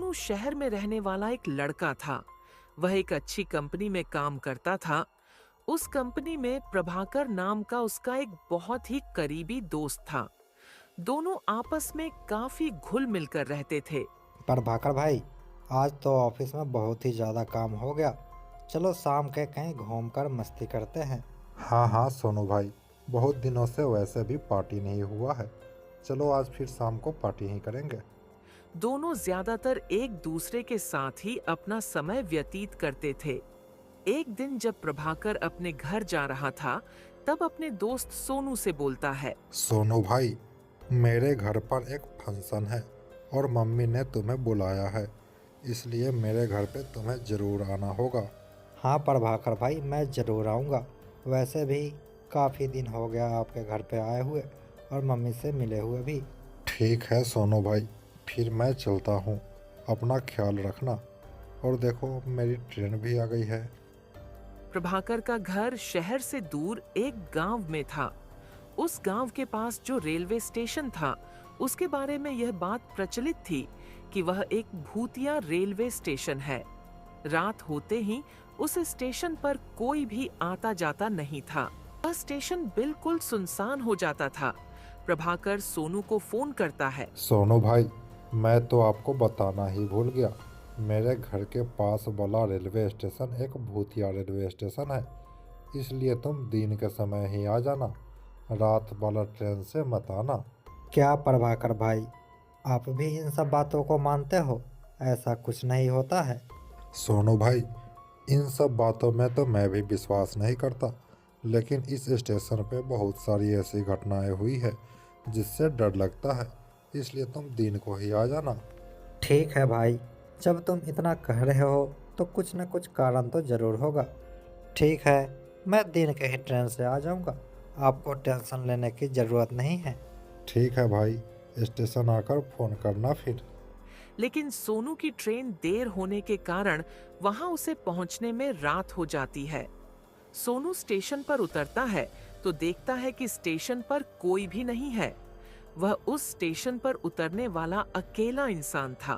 सोनू शहर में रहने वाला एक लड़का था। वह एक अच्छी कंपनी में काम करता था। उस कंपनी में प्रभाकर नाम का उसका एक बहुत ही करीबी दोस्त था। दोनों आपस में काफी घुल मिलकर रहते थे। पर भाकर भाई, आज तो ऑफिस में बहुत ही ज़्यादा काम हो गया। चलो शाम के कहीं घूमकर मस्ती करते हैं। हाँ हाँ सोनू भाई, बहुत दिनों से वैसे भी पार्टी नहीं हुआ है। चलो आज फिर शाम को पार्टी ही करेंगे। दोनों ज्यादातर एक दूसरे के साथ ही अपना समय व्यतीत करते थे। एक दिन जब प्रभाकर अपने घर जा रहा था, तब अपने दोस्त सोनू से बोलता है। सोनू भाई, मेरे घर पर एक फंक्शन है और मम्मी ने तुम्हें बुलाया है, इसलिए मेरे घर पे तुम्हें ज़रूर आना होगा। हाँ पर भाकर भाई, मैं ज़रूर आऊँगा। वैसे भी काफ़ी दिन हो गया आपके घर पे आए हुए और मम्मी से मिले हुए भी। ठीक है सोनू भाई, फिर मैं चलता हूँ। अपना ख्याल रखना। और देखो, मेरी ट्रेन भी आ गई है। प्रभाकर का घर शहर से दूर एक गांव में था। उस गांव के पास जो रेलवे स्टेशन था, उसके बारे में यह बात प्रचलित थी कि वह एक भूतिया रेलवे स्टेशन है। रात होते ही उस स्टेशन पर कोई भी आता जाता नहीं था। वह स्टेशन बिल्कुल सुनसान हो जाता था। प्रभाकर सोनू को फोन करता है। सोनू भाई, मैं तो आपको बताना ही भूल गया। मेरे घर के पास वाला रेलवे स्टेशन एक भूतिया रेलवे स्टेशन है, इसलिए तुम दिन के समय ही आ जाना। रात वाला ट्रेन से मत आना। क्या प्रभाकर भाई, आप भी इन सब बातों को मानते हो? ऐसा कुछ नहीं होता है। सोनू भाई, इन सब बातों में तो मैं भी विश्वास नहीं करता, लेकिन इस स्टेशन पे बहुत सारी ऐसी घटनाएं हुई है जिससे डर लगता है, इसलिए तुम दिन को ही आ जाना। ठीक है भाई, जब तुम इतना कह रहे हो तो कुछ न कुछ कारण तो ज़रूर होगा। ठीक है, मैं दिन के ही ट्रेन से आ जाऊंगा। आपको टेंशन लेने की ज़रूरत नहीं है। ठीक है भाई, स्टेशन आकर फ़ोन करना फिर। लेकिन सोनू की ट्रेन देर होने के कारण वहां उसे पहुंचने में रात हो जाती है। सोनू स्टेशन पर उतरता है तो देखता है कि स्टेशन पर कोई भी नहीं है। वह उस स्टेशन पर उतरने वाला अकेला इंसान था।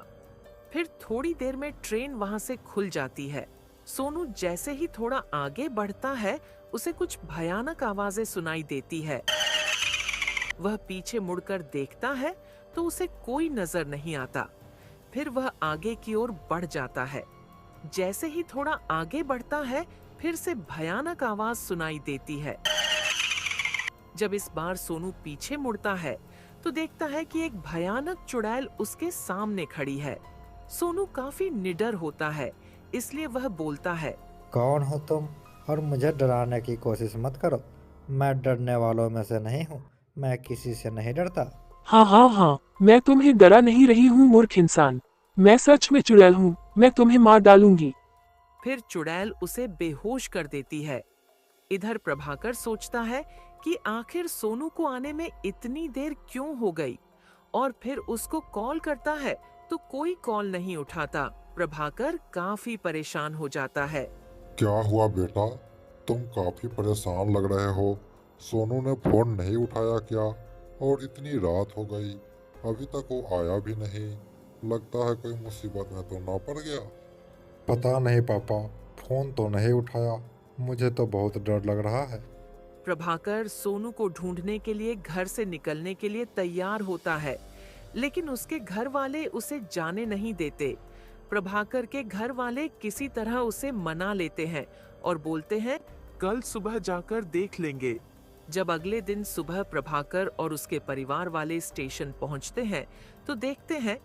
फिर थोड़ी देर में ट्रेन वहां से खुल जाती है। सोनू जैसे ही थोड़ा आगे बढ़ता है, उसे कुछ भयानक आवाजें सुनाई देती है। वह पीछे मुड़कर देखता है तो उसे कोई नजर नहीं आता। फिर वह आगे की ओर बढ़ जाता है। जैसे ही थोड़ा आगे बढ़ता है, फिर से भयानक आवाज सुनाई देती है। जब इस बार सोनू पीछे मुड़ता है तो देखता है कि एक भयानक चुड़ैल उसके सामने खड़ी है। सोनू काफी निडर होता है, इसलिए वह बोलता है। कौन हो तुम? और मुझे डराने की कोशिश मत करो। मैं डरने वालों में से नहीं हूँ। मैं किसी से नहीं डरता। हाँ हाँ हाँ, मैं तुम्हें डरा नहीं रही हूँ मूर्ख इंसान। मैं सच में चुड़ैल हूँ, मैं तुम्हें मार डालूंगी। फिर चुड़ैल उसे बेहोश कर देती है। इधर प्रभाकर सोचता है कि आखिर सोनू को आने में इतनी देर क्यों हो गई, और फिर उसको कॉल करता है तो कोई कॉल नहीं उठाता। प्रभाकर काफी परेशान हो जाता है। क्या हुआ बेटा, तुम काफी परेशान लग रहे हो। सोनू ने फोन नहीं उठाया क्या? और इतनी रात हो गई, अभी तक वो आया भी नहीं। लगता है कोई मुसीबत में तो ना पड़ गया। पता नहीं पापा, फ़ोन तो नहीं उठाया। मुझे तो बहुत डर लग रहा है। प्रभाकर सोनू को ढूंढने के लिए घर से निकलने के लिए तैयार होता है, लेकिन उसके घर वाले उसे जाने नहीं देते। प्रभाकर के घर वाले किसी तरह उसे मना लेते हैं और बोलते हैं, कल सुबह जाकर देख लेंगे। जब अगले दिन सुबह प्रभाकर और उसके परिवार वाले स्टेशन पहुंचते हैं तो देखते हैं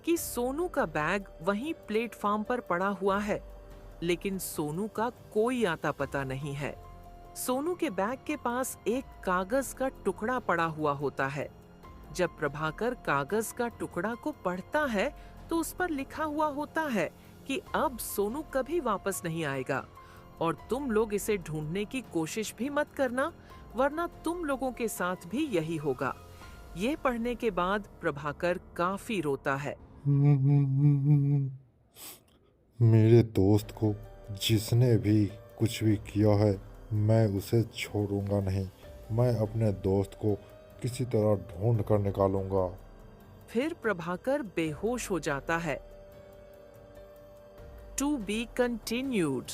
कि सोनू का बैग वहीं प्लेटफॉर्म पर पड़ा हुआ है, लेकिन सोनू का कोई आता पता नहीं है। सोनू के बैग के पास एक कागज का टुकड़ा पड़ा हुआ होता है। जब प्रभाकर कागज का टुकड़ा को पढ़ता है तो उस पर लिखा हुआ होता है कि अब सोनू कभी वापस नहीं आएगा और तुम लोग इसे ढूंढने की कोशिश भी मत करना, वरना तुम लोगों के साथ भी यही होगा। ये पढ़ने के बाद प्रभाकर काफी रोता है। मेरे दोस्त को जिसने भी कुछ भी किया है, मैं उसे छोड़ूंगा नहीं। मैं अपने दोस्त को किसी तरह ढूंढ कर निकालूंगा। फिर प्रभाकर बेहोश हो जाता है। To be continued.